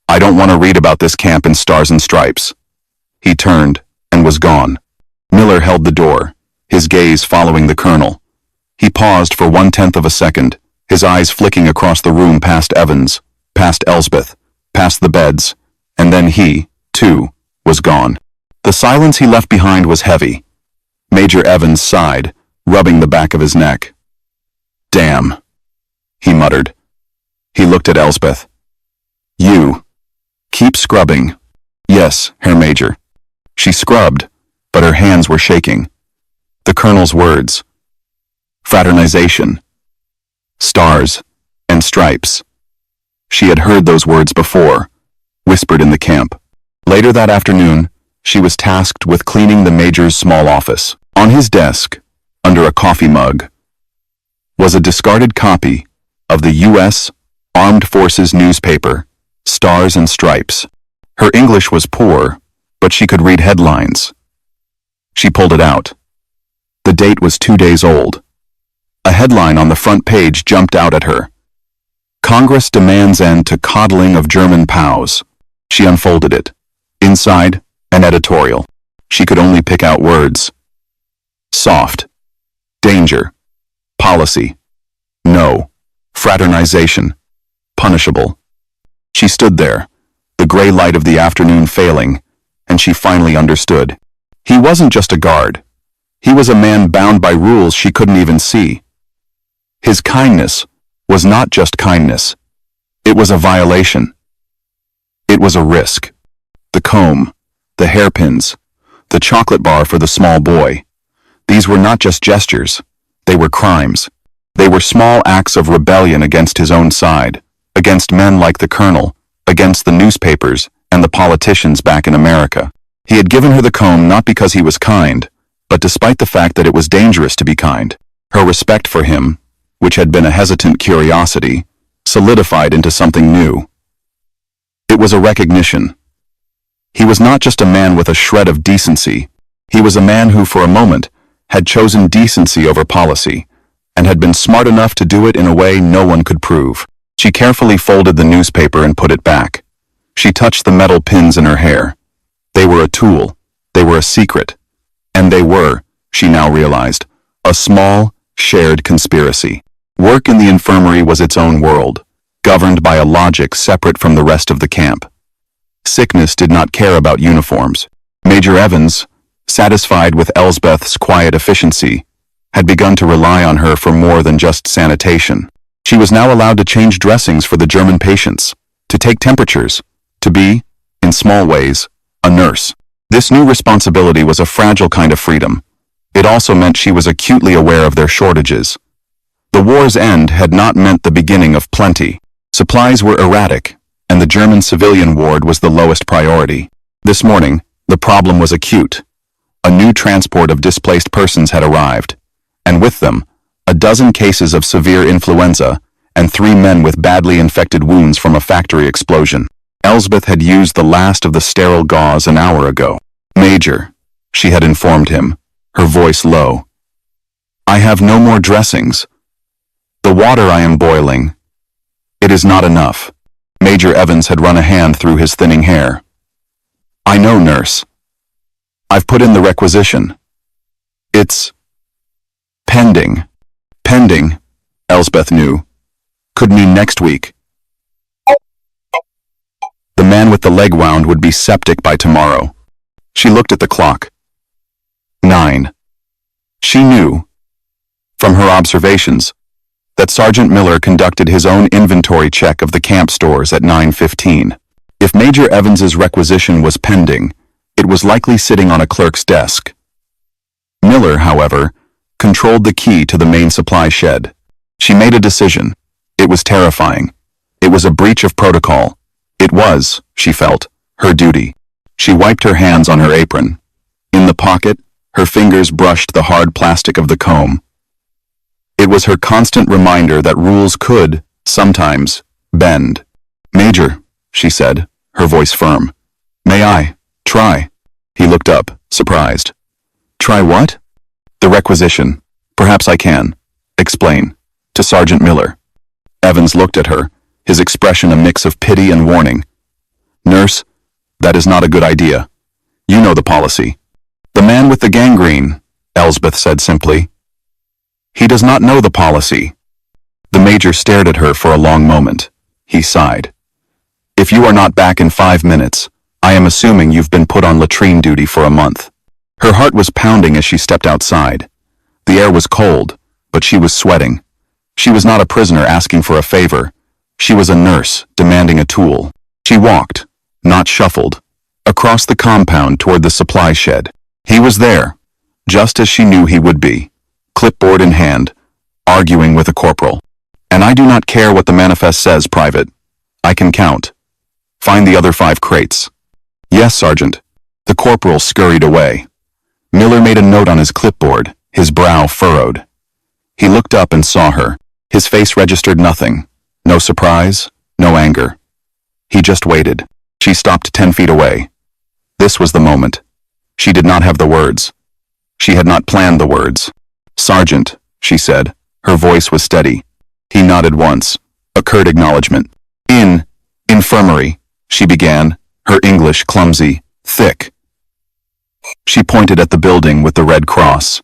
"I don't want to read about this camp in Stars and Stripes." He turned and was gone. Miller held the door, his gaze following the colonel. He paused for 1/10 of a second, his eyes flicking across the room past Evans, past Elsbeth, past the beds, and then he, too, was gone. The silence he left behind was heavy. Major Evans sighed, rubbing the back of his neck. "Damn," he muttered. He looked at Elsbeth. "You. Keep scrubbing." "Yes, Herr Major." She scrubbed, but her hands were shaking. The colonel's words. Fraternization. Stars and stripes. She had heard those words before, whispered in the camp. Later that afternoon, she was tasked with cleaning the major's small office. On his desk, under a coffee mug, was a discarded copy of the U.S. Armed Forces newspaper, Stars and Stripes. Her English was poor, but she could read headlines. She pulled it out. The date was 2 days old. A headline on the front page jumped out at her. "Congress demands end to coddling of German POWs." She unfolded it. Inside, an editorial. She could only pick out words. Soft. Danger. Policy. No. Fraternization. Punishable. She stood there, the gray light of the afternoon failing, and she finally understood. He wasn't just a guard. He was a man bound by rules she couldn't even see. His kindness was not just kindness. It was a violation. It was a risk. The comb, the hairpins, the chocolate bar for the small boy. These were not just gestures. They were crimes. They were small acts of rebellion against his own side, against men like the colonel, against the newspapers and the politicians back in America. He had given her the comb not because he was kind, but despite the fact that it was dangerous to be kind. Her respect for him, which had been a hesitant curiosity, solidified into something new. It was a recognition. He was not just a man with a shred of decency. He was a man who, for a moment, had chosen decency over policy, and had been smart enough to do it in a way no one could prove. She carefully folded the newspaper and put it back. She touched the metal pins in her hair. They were a tool, They were a secret. And they were, she now realized, a small, shared conspiracy. Work in the infirmary was its own world, governed by a logic separate from the rest of the camp. Sickness did not care about uniforms. Major Evans, satisfied with Elsbeth's quiet efficiency, had begun to rely on her for more than just sanitation. She was now allowed to change dressings for the German patients, to take temperatures, to be, in small ways, a nurse. This new responsibility was a fragile kind of freedom. It also meant she was acutely aware of their shortages. The war's end had not meant the beginning of plenty. Supplies were erratic, and the German civilian ward was the lowest priority. This morning, the problem was acute. A new transport of displaced persons had arrived, and with them, a dozen cases of severe influenza and 3 men with badly infected wounds from a factory explosion. Elsbeth had used the last of the sterile gauze an hour ago. "Major," she had informed him, her voice low. "I have no more dressings. The water I am boiling. It is not enough." Major Evans had run a hand through his thinning hair. "I know, nurse. I've put in the requisition. It's pending." Pending, Elsbeth knew, could mean next week. The man with the leg wound would be septic by tomorrow. She looked at the clock. 9. She knew, from her observations, that Sergeant Miller conducted his own inventory check of the camp stores at 9:15. If Major Evans's requisition was pending, it was likely sitting on a clerk's desk. Miller, however, controlled the key to the main supply shed. She made a decision. It was terrifying. It was a breach of protocol. It was, she felt, her duty. She wiped her hands on her apron. In the pocket, her fingers brushed the hard plastic of the comb. It was her constant reminder that rules could, sometimes, bend. "Major," she said, her voice firm. "May I try?" He looked up, surprised. "Try what?" "The requisition. Perhaps I can. Explain. To Sergeant Miller." Evans looked at her, his expression a mix of pity and warning. "Nurse, that is not a good idea. You know the policy." "The man with the gangrene," Elsbeth said simply. "He does not know the policy." The major stared at her for a long moment. He sighed. "If you are not back in 5 minutes, I am assuming you've been put on latrine duty for a month." Her heart was pounding as she stepped outside. The air was cold, but she was sweating. She was not a prisoner asking for a favor. She was a nurse demanding a tool. She walked, not shuffled, across the compound toward the supply shed. He was there, just as she knew he would be, clipboard in hand, arguing with a corporal. "And I do not care what the manifest says, Private. I can count. Find the other 5 crates." "Yes, Sergeant." The corporal scurried away. Miller made a note on his clipboard, his brow furrowed. He looked up and saw her. His face registered nothing. No surprise, no anger. He just waited. She stopped 10 feet away. This was the moment. She did not have the words. She had not planned the words. "Sergeant," she said. Her voice was steady. He nodded once, a curt acknowledgement. Infirmary," she began, her English clumsy, thick. She pointed at the building with the red cross.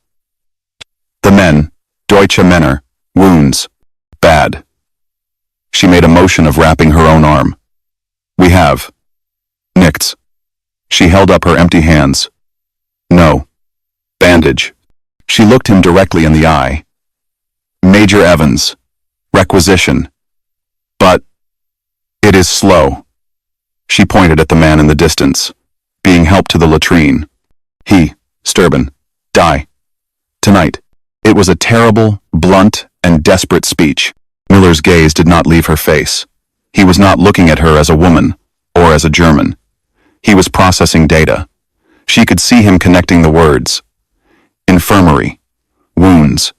"The men, Deutsche Männer, wounds, bad." She made a motion of wrapping her own arm. "We have. Nichts." She held up her empty hands. "No. Bandage." She looked him directly in the eye. "Major Evans. Requisition. But it is slow." She pointed at the man in the distance, being helped to the latrine. "He, Sturban, die. Tonight." It was a terrible, blunt, and desperate speech. Miller's gaze did not leave her face. He was not looking at her as a woman, or as a German. He was processing data. She could see him connecting the words. Infirmary. Wounds.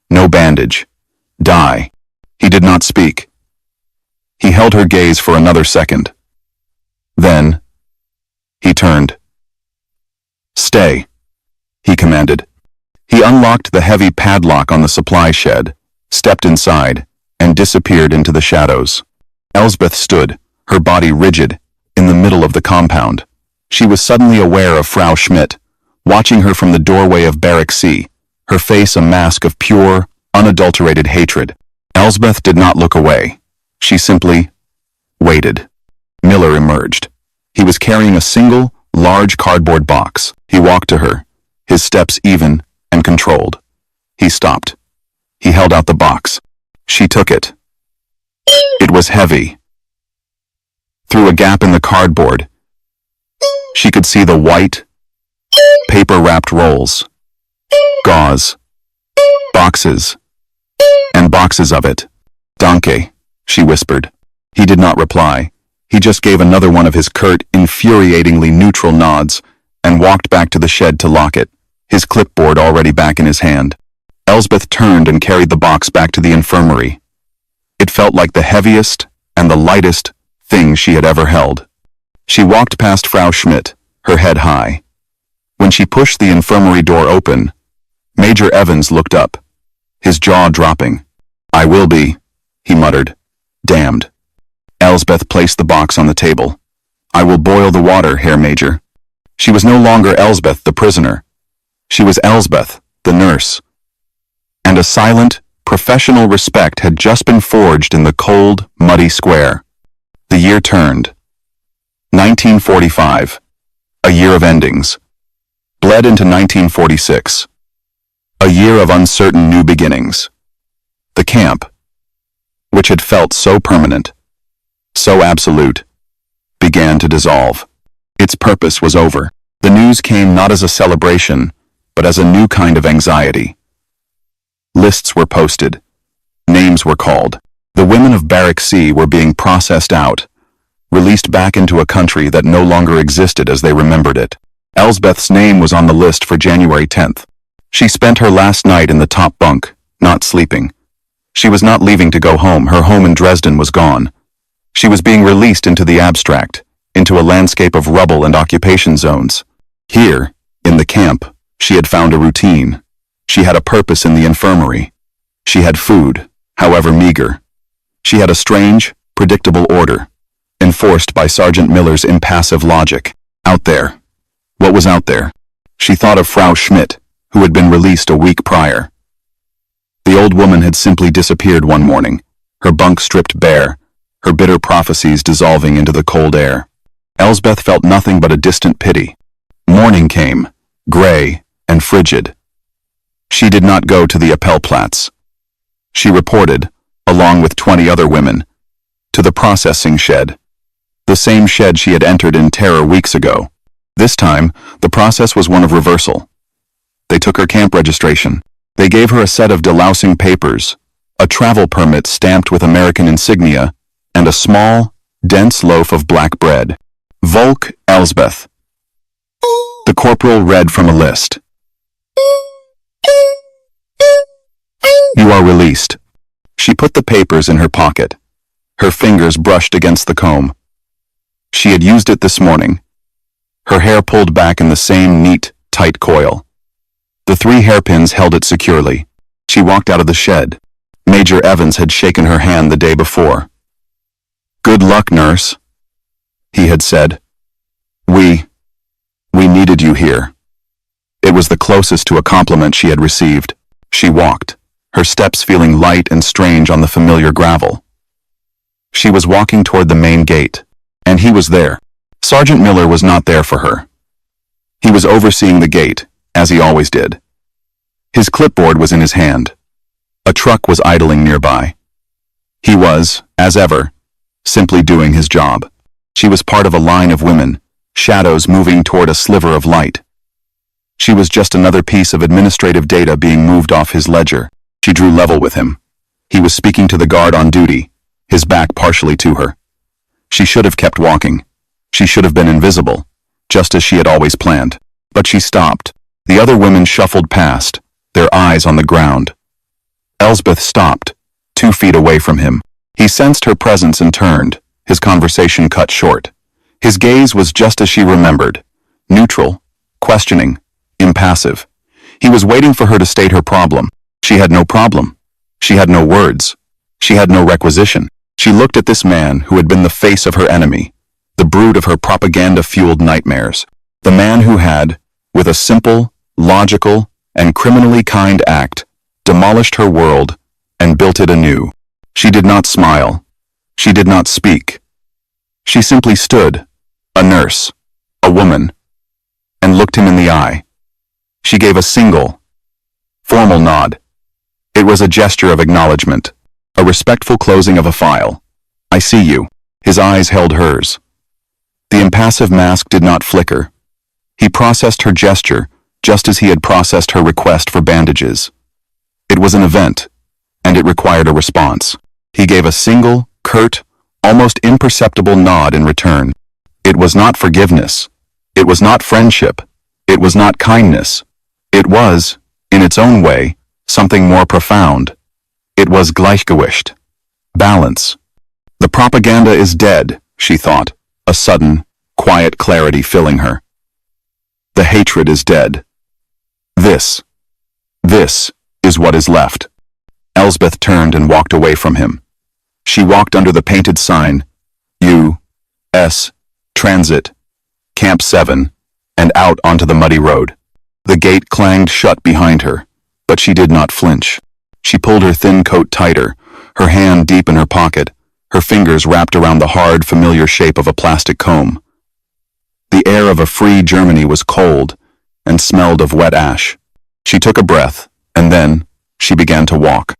No bandage. Die. He did not speak. He held her gaze for another second. Then, he turned. "Stay," he commanded. He unlocked the heavy padlock on the supply shed, stepped inside, and disappeared into the shadows. Elsbeth stood, her body rigid, in the middle of the compound. She was suddenly aware of Frau Schmidt, watching her from the doorway of Barrack C, her face a mask of pure, unadulterated hatred. Elsbeth did not look away. She simply waited. Miller emerged. He was carrying a single, large cardboard box. He walked to her, his steps even and controlled. He stopped. He held out the box. She took it. It was heavy. Through a gap in the cardboard, she could see the white, paper-wrapped rolls, gauze, boxes, and boxes of it. "Danke," she whispered. He did not reply. He just gave another one of his curt, infuriatingly neutral nods and walked back to the shed to lock it, his clipboard already back in his hand. Elsbeth turned and carried the box back to the infirmary. It felt like the heaviest and the lightest thing she had ever held. She walked past Frau Schmidt, her head high. When she pushed the infirmary door open, Major Evans looked up, his jaw dropping. "I will be," he muttered. "Damned." Elsbeth placed the box on the table. "I will boil the water, Herr Major." She was no longer Elsbeth, the prisoner. She was Elsbeth, the nurse. And a silent, professional respect had just been forged in the cold, muddy square. The year turned. 1945, a year of endings, bled into 1946, a year of uncertain new beginnings. The camp, which had felt so permanent, so absolute, began to dissolve. Its purpose was over. The news came not as a celebration, but as a new kind of anxiety. Lists were posted. Names were called. The women of Barrack C were being processed out, released back into a country that no longer existed as they remembered it. Elsbeth's name was on the list for January 10th. She spent her last night in the top bunk, not sleeping. She was not leaving to go home. Her home in Dresden was gone. She was being released into the abstract, into a landscape of rubble and occupation zones. Here, in the camp, she had found a routine. She had a purpose in the infirmary. She had food, however meager. She had a strange, predictable order, enforced by Sergeant Miller's impassive logic. Out there. What was out there? She thought of Frau Schmidt, who had been released a week prior. The old woman had simply disappeared one morning, her bunk stripped bare, her bitter prophecies dissolving into the cold air. Elsbeth felt nothing but a distant pity. Morning came, gray and frigid. She did not go to the Appellplatz. She reported, along with 20 other women, to the processing shed, the same shed she had entered in terror weeks ago. This time, the process was one of reversal. They took her camp registration. They gave her a set of delousing papers, a travel permit stamped with American insignia, and a small, dense loaf of black bread. Volk Elsbeth. The corporal read from a list. "You are released." She put the papers in her pocket. Her fingers brushed against the comb. She had used it this morning. Her hair pulled back in the same neat, tight coil. The 3 hairpins held it securely. She walked out of the shed. Major Evans had shaken her hand the day before. "Good luck, nurse," he had said. We needed you here." It was the closest to a compliment she had received. She walked, her steps feeling light and strange on the familiar gravel. She was walking toward the main gate, and he was there. Sergeant Miller was not there for her. He was overseeing the gate, as he always did. His clipboard was in his hand. A truck was idling nearby. He was, as ever, simply doing his job. She was part of a line of women, shadows moving toward a sliver of light. She was just another piece of administrative data being moved off his ledger. She drew level with him. He was speaking to the guard on duty, his back partially to her. She should have kept walking. She should have been invisible, just as she had always planned. But she stopped. The other women shuffled past, their eyes on the ground. Elsbeth stopped, 2 feet away from him. He sensed her presence and turned, his conversation cut short. His gaze was just as she remembered, neutral, questioning, impassive. He was waiting for her to state her problem. She had no problem. She had no words. She had no requisition. She looked at this man who had been the face of her enemy, the brood of her propaganda-fueled nightmares, the man who had, with a simple, logical, and criminally kind act, demolished her world and built it anew. She did not smile. She did not speak. She simply stood, a nurse, a woman, and looked him in the eye. She gave a single, formal nod. It was a gesture of acknowledgement, a respectful closing of a file. I see you. His eyes held hers. The impassive mask did not flicker. He processed her gesture just as he had processed her request for bandages. It was an event, and it required a response. He gave a single, curt, almost imperceptible nod in return. It was not forgiveness. It was not friendship. It was not kindness. It was, in its own way, something more profound. It was Gleichgewicht. Balance. The propaganda is dead, she thought, a sudden, quiet clarity filling her. The hatred is dead. This is what is left. Elsbeth turned and walked away from him. She walked under the painted sign, U.S. Transit, Camp 7, and out onto the muddy road. The gate clanged shut behind her, but she did not flinch. She pulled her thin coat tighter, her hand deep in her pocket, her fingers wrapped around the hard, familiar shape of a plastic comb. The air of a free Germany was cold and smelled of wet ash. She took a breath, and then she began to walk.